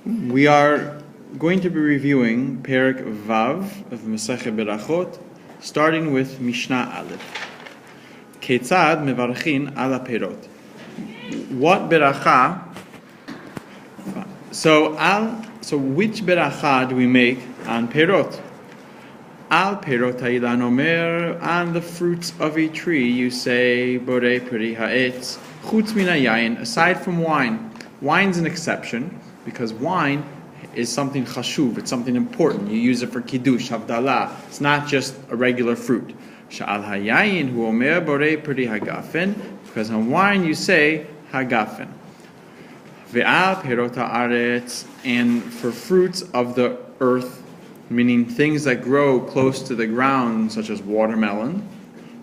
We are going to be reviewing Perek Vav of Mesechet Bרכות, starting with Mishnah Aleph. Ketzad mevarchin ala perot. What beracha? So which beracha do we make on perot? Al perot ha'ilan omer, on the fruits of a tree you say borei peri ha'etz chutz min hayayin, aside from wine. Wine's an exception because wine is something chashuv, it's something important. You use it for kiddush, havdalah. It's not just a regular fruit. Sha'al hayayin hu omer borei peri hagafen, because on wine you say hagafen. Ve'al perot ha'aretz, and for fruits of the earth, meaning things that grow close to the ground, such as watermelon,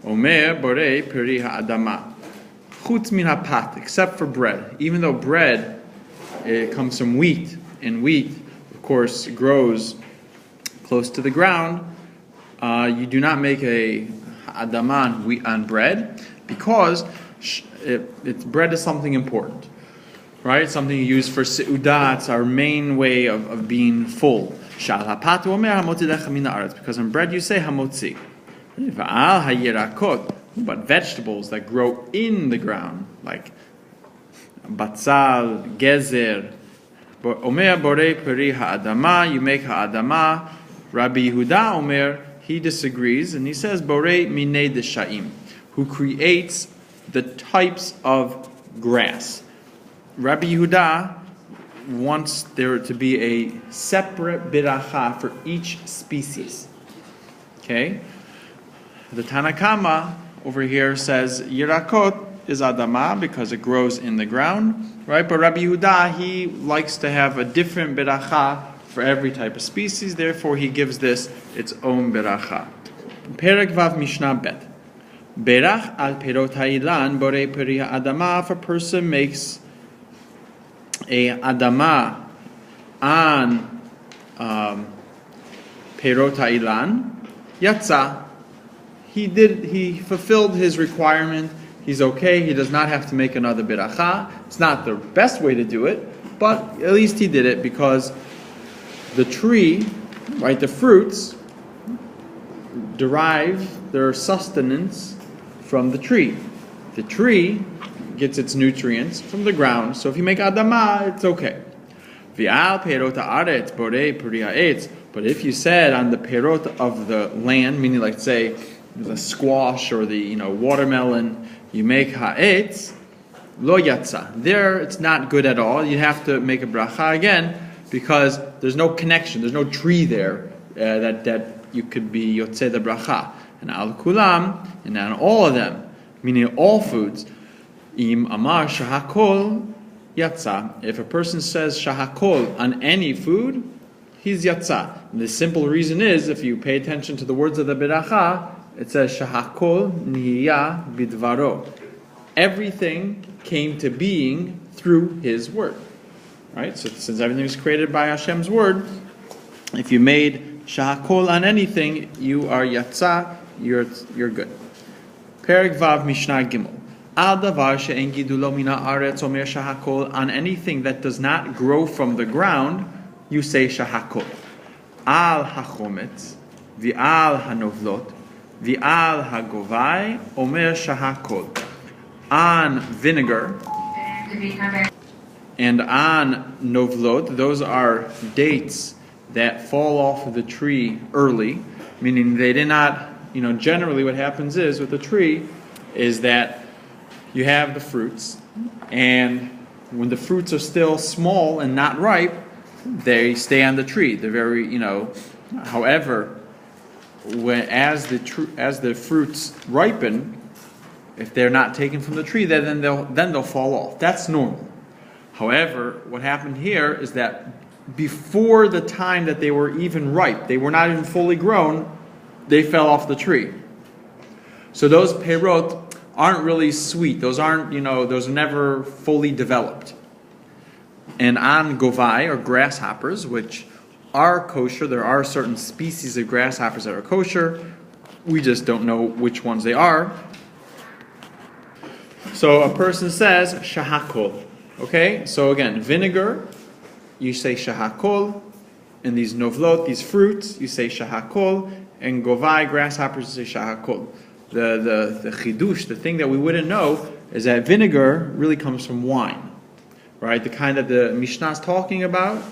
omer borei peri ha'adama, chutz min hapat, except for bread. Even though bread, it comes from wheat, and wheat, of course, grows close to the ground, you do not make a adama on bread, because bread is something important, right? Something you use for seudah. It's our main way of being full. Because on bread you say hamotzi. But vegetables that grow in the ground, like batzal, gezer, omer borei peri ha'adama, you make ha'adama. Rabbi Yehuda omer, he disagrees, and he says borei minei deshaim, who creates the types of grass. Rabbi Yehuda wants there to be a separate beracha for each species. Okay? The Tanakama over here says Yirakot is Adama because it grows in the ground, right? But Rabbi Yehuda, he likes to have a different beracha for every type of species, therefore he gives this its own beracha. Perek Vav Mishnah Bet. Berach al perot ha'ilan borei peri ha'adama, if a person makes a adama on perot ha'ilan, yatsa, he fulfilled his requirement. He's okay. He does not have to make another beracha. It's not the best way to do it, but at least he did it because the tree, right, the fruits derive their sustenance from the tree. The tree gets its nutrients from the ground. So if you make adama, it's okay. V'al perot ha'aretz borei peri ha'etz. But if you said on the perot of the land, meaning like say the squash or the watermelon, you make ha'etz, lo yatsa. There, it's not good at all. You have to make a bracha again because there's no connection. There's no tree there that you could be yotzei the bracha. And al kulam, and on all of them, meaning all foods, im amar shahakol yatsa. If a person says shahakol on any food, he's yatsa. And the simple reason is, if you pay attention to the words of the beracha, it says shahakol nihiya bidvaro. Everything came to being through His word. Right? So since everything was created by Hashem's word, if you made shahakol on anything, you are yatsa. You're good. Perek Vav Mishnah Gimel. Al davar she'en gidulo mina aretz omer shahakol, on anything that does not grow from the ground, you say shahakol. Al hachometz, v'al hanovlot, v'al hagovai, omer shahakol. On vinegar and on novlot, those are dates that fall off of the tree early, meaning they did not, generally what happens is with the tree is that you have the fruits, and when the fruits are still small and not ripe, they stay on the tree. They're very, however, as the fruits ripen, if they're not taken from the tree, then they'll fall off. That's normal. However, what happened here is that before the time that they were even ripe, they were not even fully grown, they fell off the tree. So those perot aren't really sweet. Those aren't, those are never fully developed. And on govai, or grasshoppers, which are kosher, there are certain species of grasshoppers that are kosher. We just don't know which ones they are. So a person says shahakol. Okay, so again, vinegar you say shahakol, and these novlot, these fruits, you say shahakol, and govai, grasshoppers, you say shahakol. The chidush, the thing that we wouldn't know, is that vinegar really comes from wine, right? The kind that the Mishnah is talking about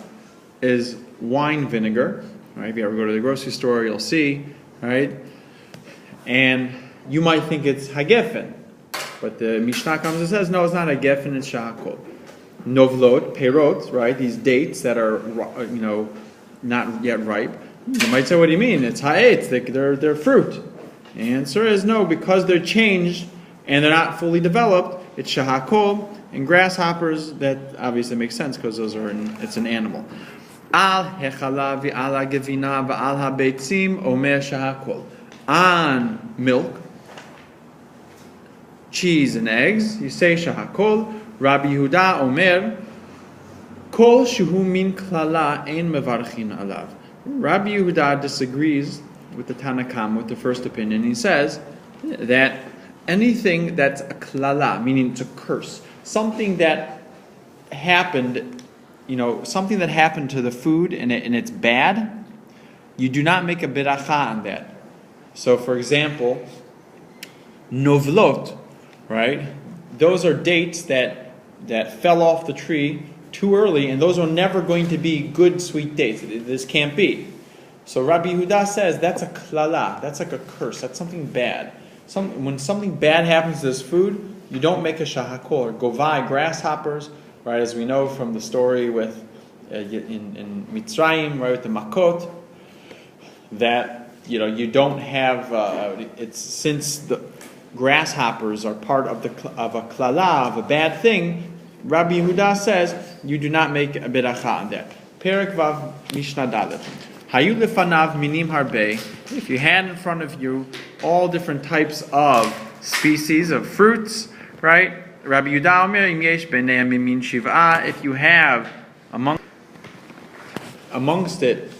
is wine vinegar, right? If you ever go to the grocery store, you'll see, right? And you might think it's hagefen, but the Mishnah comes and says, no, it's not hagefen, it's shahakol. Novlot, perot, right? These dates that are, not yet ripe. You might say, what do you mean? It's ha'etz, they're fruit. The answer is no, because they're changed and they're not fully developed, it's shahakol, and grasshoppers, that obviously makes sense because it's an animal. Al hechala v'ala gevina v'al ha'beitzim omer shahakol. On milk, cheese, and eggs, you say shahakol. Rabbi Yehuda omer, kol shuhu min klala ein mevarchin alav. Rabbi Yehuda disagrees with the Tanakam, with the first opinion. He says that anything that's a klala, meaning it's a curse, something that happened, something that happened to the food and it's bad, you do not make a beracha on that. So, for example, novlot, right? Those are dates that fell off the tree too early, and those are never going to be good, sweet dates. This can't be. So Rabbi Yehuda says that's a klala, that's like a curse, that's something bad. When something bad happens to this food, you don't make a shahakol or govai, grasshoppers, right? As we know from the story with in Mitzrayim, right, with the makot, that you don't have. It's since the grasshoppers are part of a klala, of a bad thing. Rabbi Yehuda says you do not make a beracha on that. Perek Vav Mishnah Dalet. Hayu lefanav minim harbe. If you had in front of you all different types of species of fruits, right? Rabbi Yehuda Omer im yesh b'nei mimin shiv'a. If you have amongst it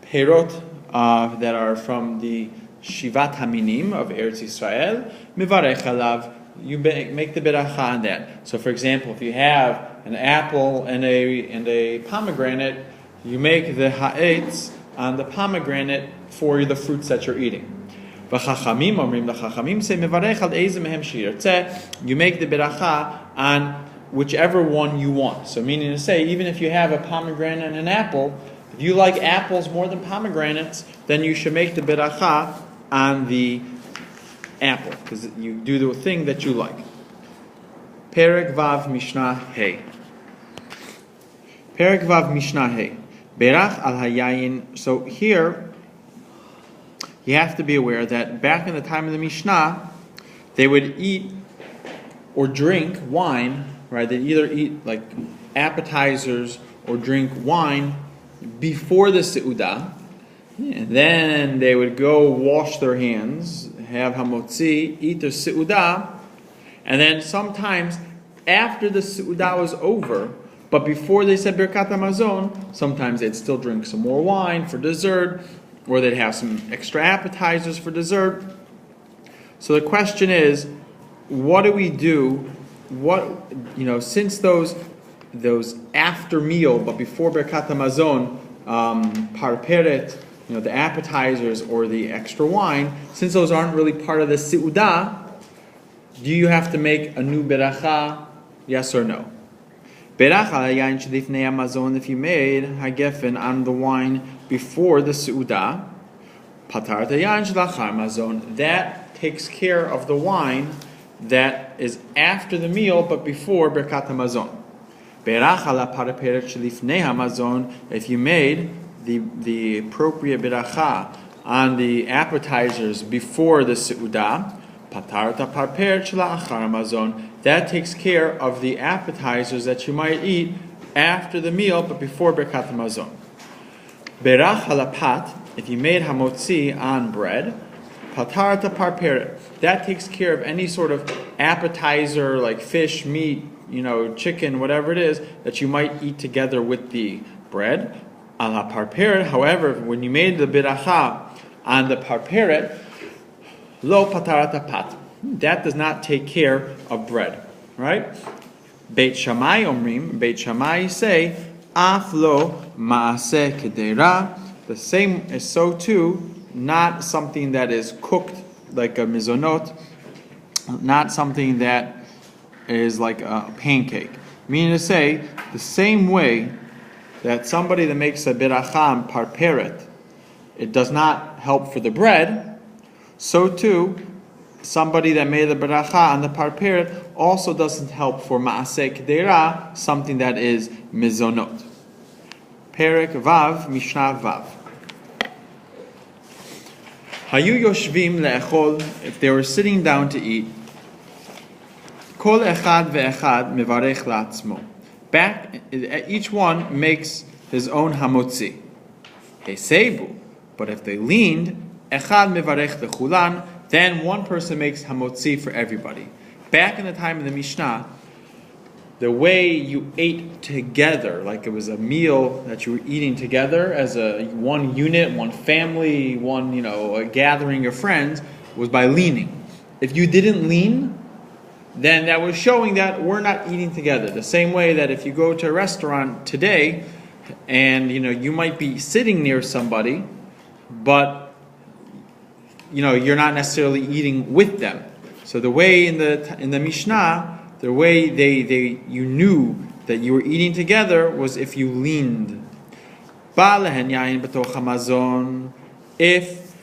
perot that are from the shivat haminim of Eretz Yisrael, mivarech alav. You make the beracha on that. So, for example, if you have an apple and a pomegranate, you make the ha'etz on the pomegranate for the fruits that you're eating. The chachamim say mevarech al eiz mehem sheyirtzeh. You make the beracha on whichever one you want. So, meaning to say, even if you have a pomegranate and an apple, if you like apples more than pomegranates, then you should make the beracha on the apple, because you do the thing that you like. Perek Vav Mishnah Hey. Perek Vav Mishnah Hey. Berach al hayayin. So here, you have to be aware that back in the time of the Mishnah, they would eat or drink wine, right? They'd either eat like appetizers or drink wine before the seudah, and then they would go wash their hands, have hamotzi, eat their seudah, and then sometimes after the seudah was over, but before they said Birkat HaMazon, sometimes they'd still drink some more wine for dessert, or they'd have some extra appetizers for dessert. So the question is, what do we do? Since those after meal, but before Birkat HaMazon, parperet, the appetizers or the extra wine, since those aren't really part of the seudah, do you have to make a new beracha? Yes or no? Beracha yayin shelifnei hamazon, if you made hagefen on the wine before the seudah, patar yayin shelachar mazon, that takes care of the wine that is after the meal but before Birkat HaMazon. Beracha la parperet shelifnei hamazon, if you made the appropriate beracha on the appetizers before the seudah, patarta parper shela achar hamazon, that takes care of the appetizers that you might eat after the meal but before Birkat HaMazon. Berach halapat, if you made hamotzi on bread, patarta parper, that takes care of any sort of appetizer like fish, meat, chicken, whatever it is that you might eat together with the bread. Al parperet, however, when you made the beracha on the parperet, lo patarata pat, that does not take care of bread, right? Beit Shammai omrim, Beit Shammai say, Aflo ma'aseh kedera. The same is so too, not something that is cooked like a mizonot, not something that is like a pancake. Meaning to say, the same way that somebody that makes a beracha and parperet, it does not help for the bread, so too, somebody that made the beracha and the parperet also doesn't help for ma'aseh kedera, something that is mizonot. Perek Vav, Mishnah Vav. Hayu yoshvim le'echol, if they were sitting down to eat, kol echad ve'echad mevarech la'atzmo. Back, each one makes his own hamotzi. Hesebu, but if they leaned, echad mevarech lechulan, then one person makes hamotzi for everybody. Back in the time of the Mishnah, the way you ate together, like it was a meal that you were eating together as a one unit, one family, one, a gathering of friends, was by leaning. If you didn't lean, then that was showing that we're not eating together. The same way that if you go to a restaurant today and you might be sitting near somebody, but you're not necessarily eating with them. So the way in the Mishnah, the way you knew that you were eating together was if you leaned. If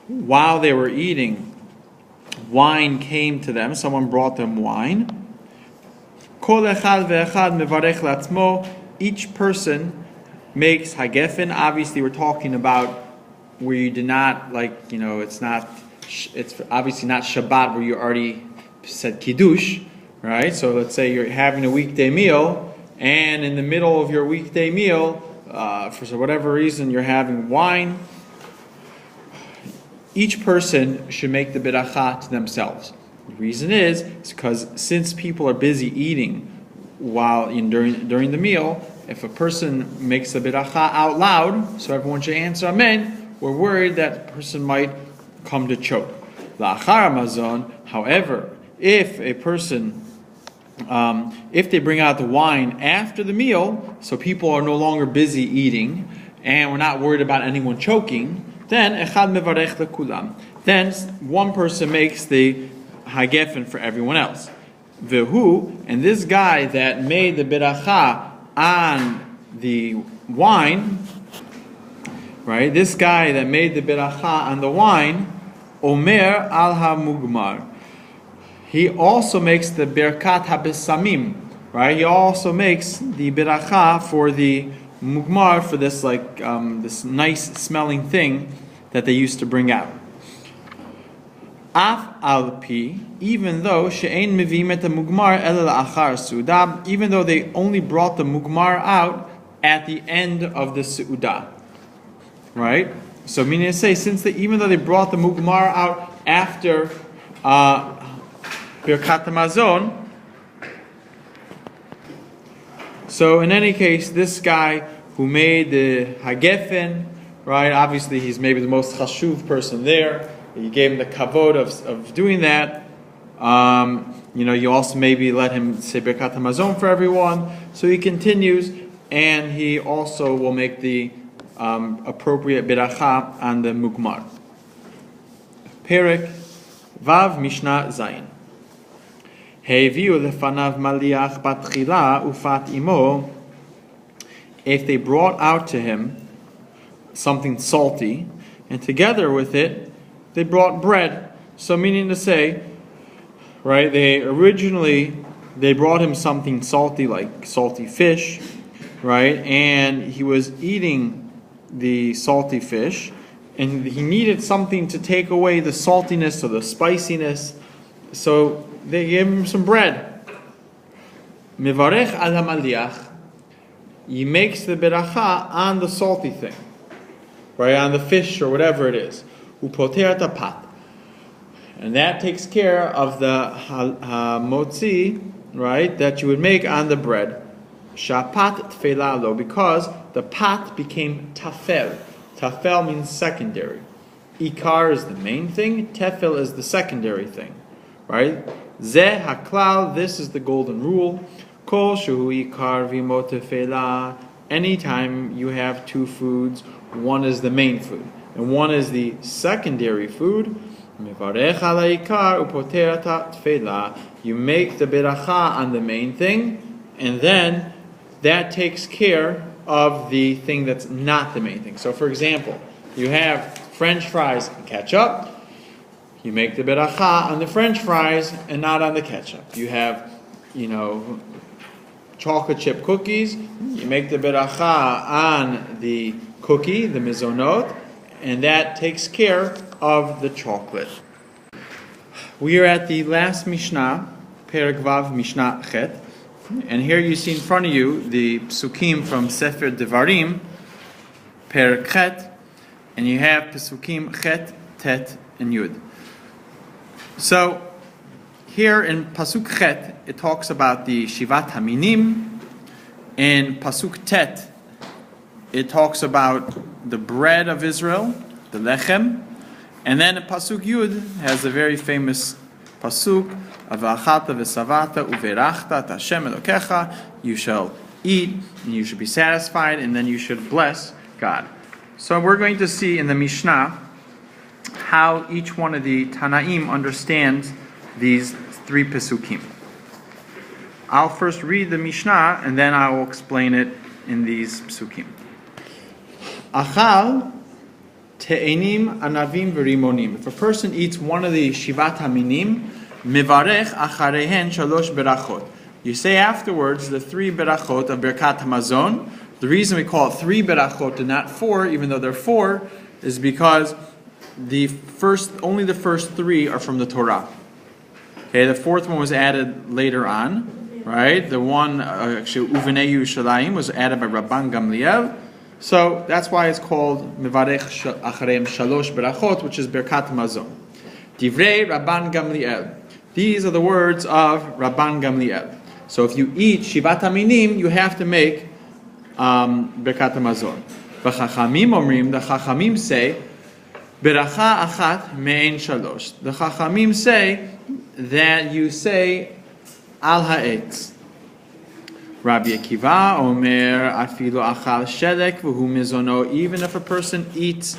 while they were eating, wine came to them, someone brought them wine, each person makes hagefen. Obviously we're talking about where you did not, it's obviously not Shabbat where you already said kiddush. Right, so let's say you're having a weekday meal, and in the middle of your weekday meal, for whatever reason, you're having wine. Each person should make the beracha to themselves. The reason is because since people are busy eating during the meal, if a person makes the beracha out loud, so everyone should answer amen, we're worried that the person might come to choke. La'achar hamazon, however, if a person if they bring out the wine after the meal, so people are no longer busy eating, and we're not worried about anyone choking, then echad mevarech lekulam. Then one person makes the hagefen for everyone else. Vehu, and this guy that made the beracha on the wine, right? This guy that made the beracha on the wine, omer al ha-mugmar. He also makes the berkat habesamim, right? He also makes the beracha for the mugmar, for this this nice smelling thing that they used to bring out. Af alpi, even though she'ein mivim et mugmar el la'achar su'udah, even though they only brought the mugmar out at the end of the su'udah, right? So meaning to say, even though they brought the mugmar out after Birkat Hamazon. So in any case, this guy who made the hagefen, right? Obviously, he's maybe the most chashuv person there. You gave him the kavod of doing that. You also maybe let him say Birkat Hamazon for everyone. So he continues, and he also will make the appropriate beracha on the mugmar. Perek Vav Mishnah Zayin. If they brought out to him something salty, and together with it, they brought bread. So meaning to say, right, they brought him something salty, like salty fish, right, and he was eating the salty fish, and he needed something to take away the saltiness or the spiciness, so they gave him some bread. Mevarech al hamaliach, he makes the beracha on the salty thing, right, on the fish or whatever it is. Upoter tapat, and that takes care of the motzi, right, that you would make on the bread. Shapat tfelalo, because the pat became tafel. Tafel means secondary. Ikar is the main thing. Tefel is the secondary thing, right? Zeh haklal, this is the golden rule. Kol shu ikar vimo tefela, anytime you have two foods, one is the main food and one is the secondary food, you make the beracha on the main thing, and then that takes care of the thing that's not the main thing. So for example, you have French fries and ketchup, you make the beracha on the French fries and not on the ketchup. You have, chocolate chip cookies, you make the beracha on the cookie, the mizonot, and that takes care of the chocolate. We are at the last Mishnah, Perek Vav Mishnah Chet, and here you see in front of you the psukim from Sefer Devarim, Perek Chet, and you have psukim Chet, Tet, and Yud. So, here in Pasuk Chet, it talks about the Shivat Haminim. In Pasuk Tet, it talks about the bread of Israel, the Lechem. And then in Pasuk Yud has a very famous Pasuk, Avachata v'savata uverachta Hashem Elokecha, you shall eat, and you should be satisfied, and then you should bless God. So we're going to see in the Mishnah how each one of the Tanaim understands these three Pesukim. I'll first read the Mishnah and then I will explain it in these Pesukim. Achal te'enim anavim v'rimonim. If a person eats one of the Shivat Haminim, mivarech acharehen shalosh berachot. You say afterwards the three berachot of Birkat Hamazon. The reason we call it three berachot and not four, even though they're four, is because only the first three are from the Torah. Okay, the fourth one was added later on, right? The one, actually, Uvenei Yerushalayim was added by Rabban Gamliel. So that's why it's called Mevarech Acharem Shalosh Berachot, which is Birkat Hamazon. Divrei Rabban Gamliel. These are the words of Rabban Gamliel. So if you eat Shivat Haminim, you have to make Birkat Hamazon. V'chachamim omrim, the Chachamim say, Beracha achat me'en shalosh. The Chachamim say that you say al ha'etz. Rabbi Akiva omer afilu achal shelek v'hu mizono. Even if a person eats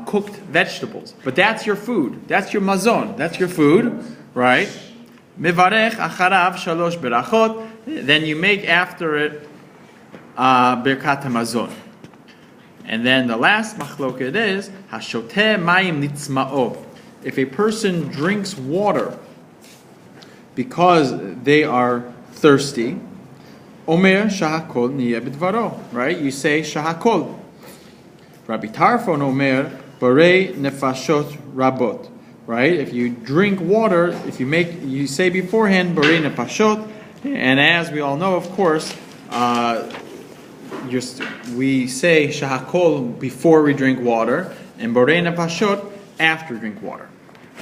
cooked vegetables, but that's your food, that's your mazon, that's your food, right? Mivarech acharav shalosh berachot. Then you make after it birkat hamazon. And then the last machloket is hashoteh mayim nitzma'o. If a person drinks water because they are thirsty, omer shahakol niyeh b'dvaro, right? You say shahakol. Rabbi Tarfon omer borei nefashot rabot, right? If you drink water, you say beforehand borei nefashot, and as we all know, of course, we say shahakol before we drink water, and borei nefashot after we drink water.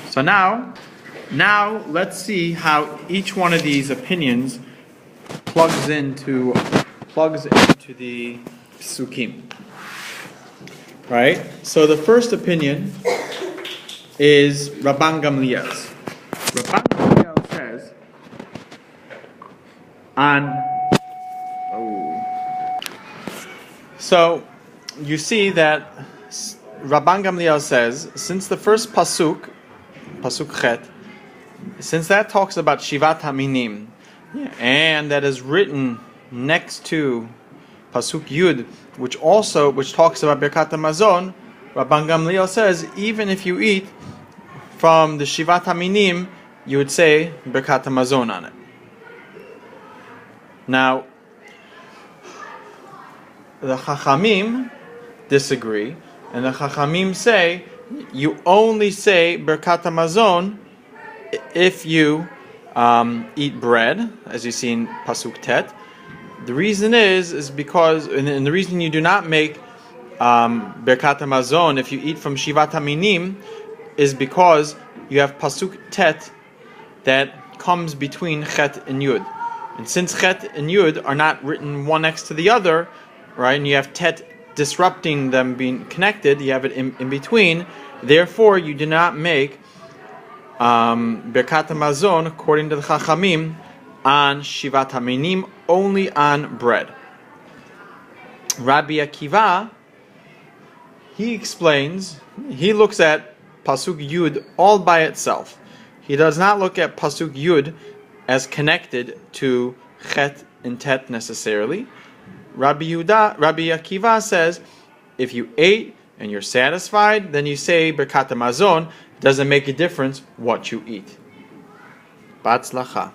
So now let's see how each one of these opinions plugs into the psukim. Right? So the first opinion is Rabban Gamliel's. Rabban Gamliel says So you see that Rabban Gamliel says, since the first Pasuk Chet, since that talks about Shivat Haminim, and that is written next to Pasuk Yud, which talks about Birkat Hamazon, Rabban Gamliel says, even if you eat from the Shivat Haminim, you would say Birkat Hamazon on it. Now, the Chachamim disagree, and the Chachamim say you only say Birkat Hamazon if you eat bread, as you see in Pasuk Tet. The reason is because, and the reason you do not make Birkat Hamazon if you eat from Shivat Haminim is because you have Pasuk Tet that comes between Chet and Yud. And since Chet and Yud are not written one next to the other, right, and you have Tet disrupting them being connected, you have it in between, therefore you do not make Birkat Hamazon, according to the Chachamim, on Shivat Haminim, only on bread. Rabbi Akiva, he explains, he looks at Pasuk Yud all by itself. He does not look at Pasuk Yud as connected to Chet and Tet necessarily. Rabbi Akiva says, if you ate and you're satisfied, then you say Birkat HaMazon. Doesn't make a difference what you eat. Batzlacha.